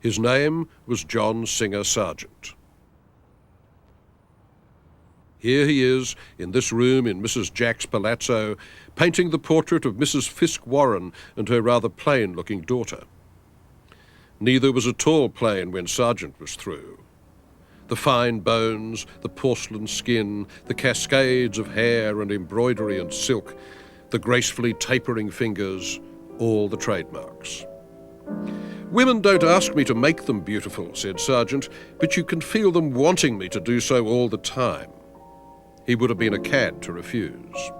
His name was John-Singer-Sargent. Here he is, in this room in Mrs. Jack's palazzo, painting the portrait of Mrs. Fisk Warren and her rather plain-looking daughter. Neither was at all plain when Sargent was through. The fine bones, the porcelain skin, the cascades of hair and embroidery and silk, the gracefully tapering fingers, all the trademarks. "Women don't ask me to make them beautiful," said Sargent, "but you can feel them wanting me to do so all the time." He would have been a cad to refuse.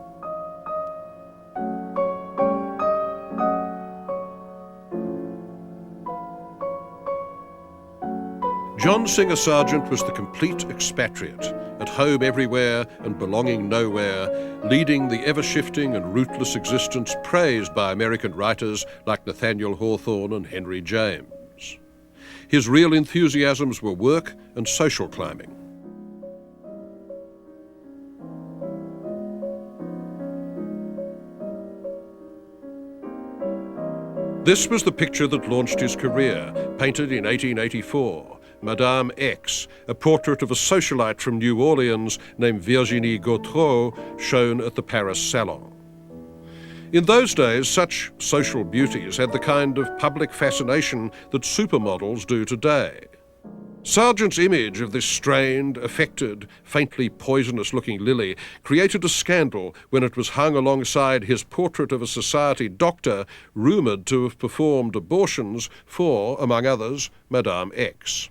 John-Singer-Sargent was the complete expatriate, at home everywhere and belonging nowhere, leading the ever-shifting and rootless existence praised by American writers like Nathaniel Hawthorne and Henry James. His real enthusiasms were work and social climbing. This was the picture that launched his career, painted in 1884. Madame X, a portrait of a socialite from New Orleans named Pierre Gautreau, shown at the Paris Salon. In those days, such social beauties had the kind of public fascination that supermodels do today. Sargent's image of this strained, affected, faintly poisonous-looking lily created a scandal when it was hung alongside his portrait of a society doctor rumoured to have performed abortions for, among others, Madame X.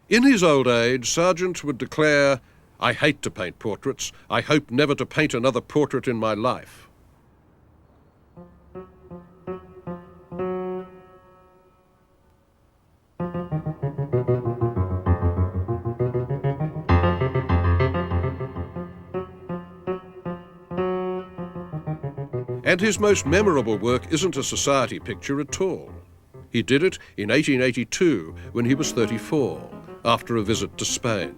In his old age, Sargent would declare, "I hate to paint portraits. I hope never to paint another portrait in my life." And his most memorable work isn't a society picture at all. He did it in 1882 when he was 34. After a visit to Spain.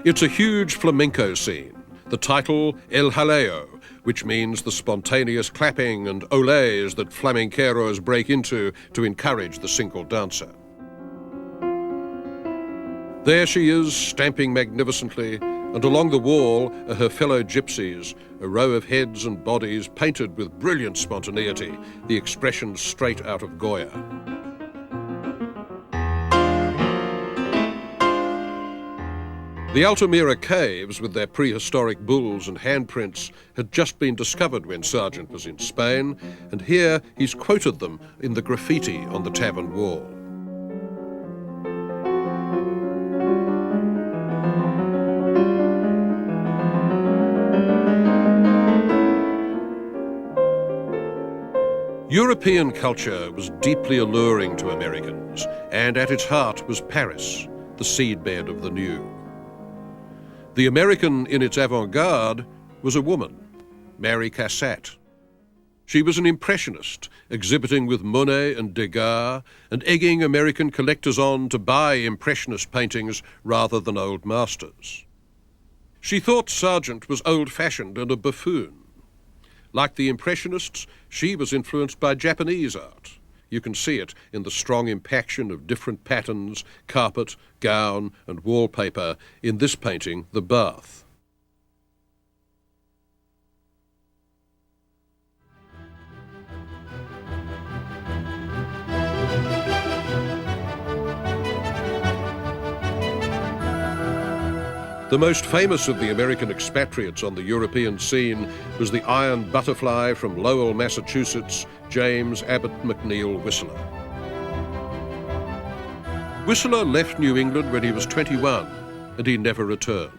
It's a huge flamenco scene, the title El Jaleo, which means the spontaneous clapping and olés that flamenqueros break into to encourage the single dancer. There she is, stamping magnificently, and along the wall are her fellow gypsies, a row of heads and bodies painted with brilliant spontaneity, the expression straight out of Goya. The Altamira caves, with their prehistoric bulls and handprints, had just been discovered when Sargent was in Spain, and here he's quoted them in the graffiti on the tavern wall. European culture was deeply alluring to Americans, and at its heart was Paris, the seedbed of the new. The American in its avant-garde was a woman, Mary-Cassatt. She was an impressionist, exhibiting with Monet and Degas and egging American collectors on to buy impressionist paintings rather than old masters. She thought Sargent was old-fashioned and a buffoon. Like the Impressionists, she was influenced by Japanese art. You can see it in the strong impaction of different patterns, carpet, gown, and wallpaper in this painting, The Bath. The most famous of the American expatriates on the European scene was the iron butterfly from Lowell, Massachusetts, James McNeill-Whistler. Whistler left New England when he was 21, and he never returned.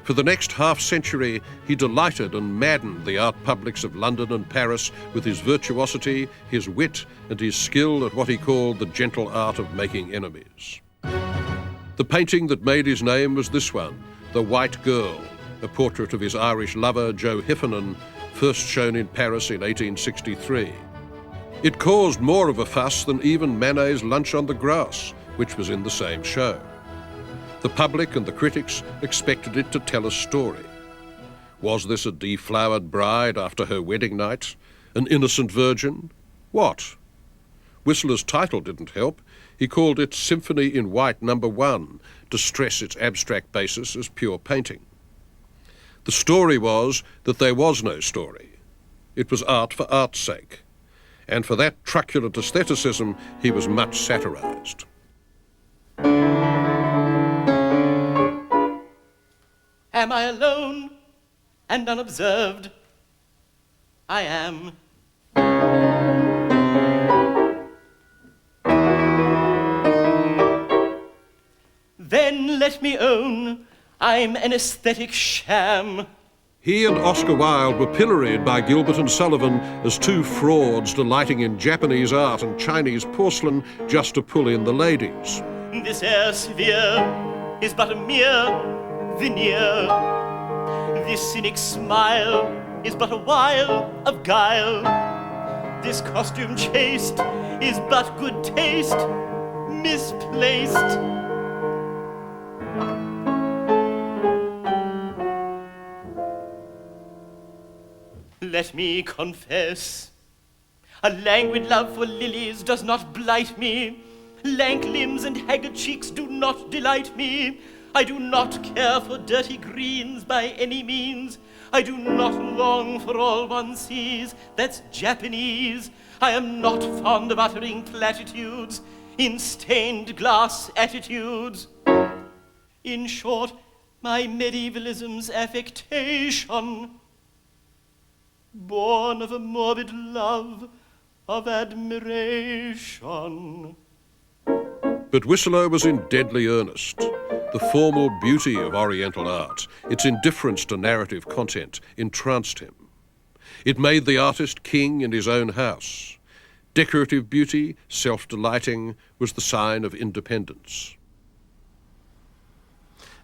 For the next half-century, he delighted and maddened the art publics of London and Paris with his virtuosity, his wit, and his skill at what he called the gentle art of making enemies. The painting that made his name was this one, The White Girl, a portrait of his Irish lover, Joe Heffernan, first shown in Paris in 1863. It caused more of a fuss than even Manet's Lunch on the Grass, which was in the same show. The public and the critics expected it to tell a story. Was this a deflowered bride after her wedding night? An innocent virgin? What? Whistler's title didn't help. He called it Symphony in White No. 1 to stress its abstract basis as pure painting. The story was that there was no story. It was art for art's sake. And for that truculent aestheticism, he was much satirized. Am I alone and unobserved? I am. Then let me own I'm an aesthetic sham. He and Oscar Wilde were pilloried by Gilbert and Sullivan as two frauds delighting in Japanese art and Chinese porcelain just to pull in the ladies. This air severe is but a mere veneer. This cynic smile is but a wile of guile. This costume chaste is but good taste misplaced. Let me confess, a languid love for lilies does not blight me. Lank limbs and haggard cheeks do not delight me. I do not care for dirty greens by any means. I do not long for all one sees that's Japanese. I am not fond of uttering platitudes in stained glass attitudes. In short, my medievalism's affectation, born of a morbid love of admiration. But Whistler was in deadly earnest. The formal beauty of Oriental art, its indifference to narrative content, entranced him. It made the artist king in his own house. Decorative beauty, self-delighting, was the sign of independence.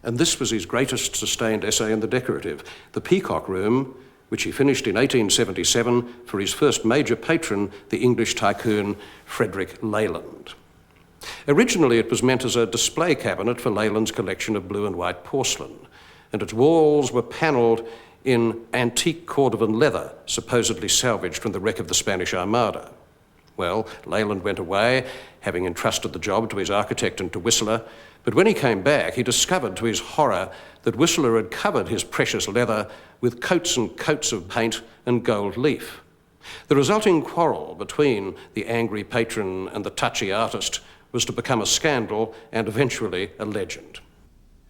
And this was his greatest sustained essay in the decorative, the Peacock Room, which he finished in 1877 for his first major patron, the English tycoon Frederick Leyland. Originally, it was meant as a display cabinet for Leyland's collection of blue and white porcelain, and its walls were panelled in antique Cordovan leather, supposedly salvaged from the wreck of the Spanish Armada. Well, Leyland went away, having entrusted the job to his architect and to Whistler, but when he came back, he discovered to his horror that Whistler had covered his precious leather with coats and coats of paint and gold leaf. The resulting quarrel between the angry patron and the touchy artist was to become a scandal and eventually a legend.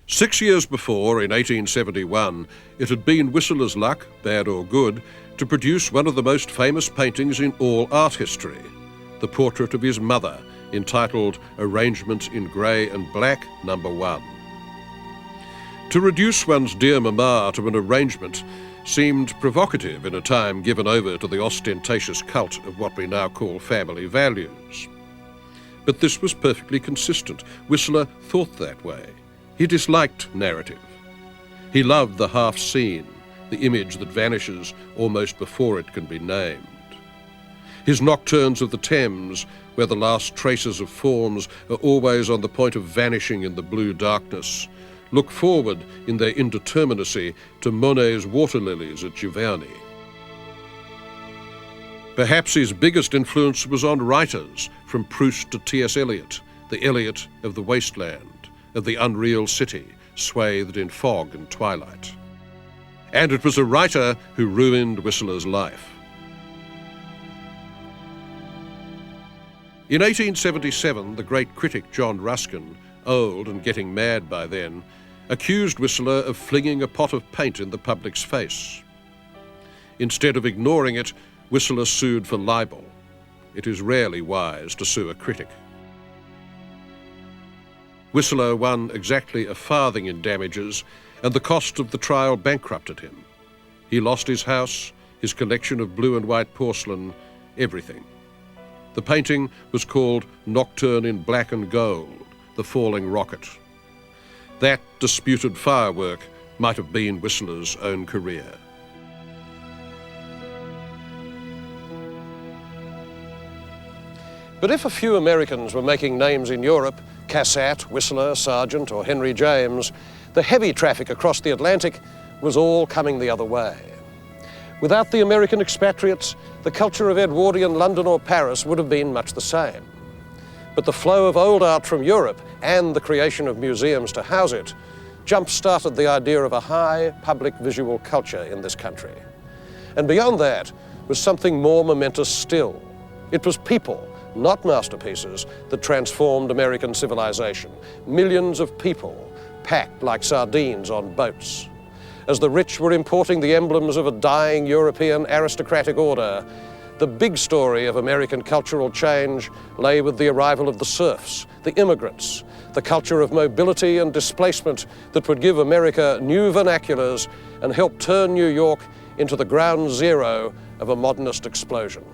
6 years before, in 1871, it had been Whistler's luck, bad or good, to produce one of the most famous paintings in all art history, the portrait of his mother, entitled Arrangement in Grey and Black, No. 1. To reduce one's dear mamma to an arrangement seemed provocative in a time given over to the ostentatious cult of what we now call family values. But this was perfectly consistent. Whistler thought that way. He disliked narrative. He loved the half-seen, the image that vanishes almost before it can be named. His nocturnes of the Thames, where the last traces of forms are always on the point of vanishing in the blue darkness, look forward in their indeterminacy to Monet's water lilies at Giverny. Perhaps his biggest influence was on writers, from Proust to T.S. Eliot, the Eliot of the wasteland, of the unreal city, swathed in fog and twilight. And it was a writer who ruined Whistler's life. In 1877, the great critic John Ruskin, old and getting mad by then, accused Whistler of flinging a pot of paint in the public's face. Instead of ignoring it, Whistler sued for libel. It is rarely wise to sue a critic. Whistler won exactly a farthing in damages, and the cost of the trial bankrupted him. He lost his house, his collection of blue and white porcelain, everything. The painting was called Nocturne in Black and Gold, The Falling Rocket. That disputed firework might have been Whistler's own career. But if a few Americans were making names in Europe, Mary-Cassatt, Whistler, Sargent, or Henry James, the heavy traffic across the Atlantic was all coming the other way. Without the American expatriates, the culture of Edwardian London or Paris would have been much the same. But the flow of old art from Europe and the creation of museums to house it jump-started the idea of a high public visual culture in this country. And beyond that was something more momentous still. It was people, not masterpieces, that transformed American civilization. Millions of people packed like sardines on boats. As the rich were importing the emblems of a dying European aristocratic order, the big story of American cultural change lay with the arrival of the serfs, the immigrants, the culture of mobility and displacement that would give America new vernaculars and help turn New York into the ground zero of a modernist explosion.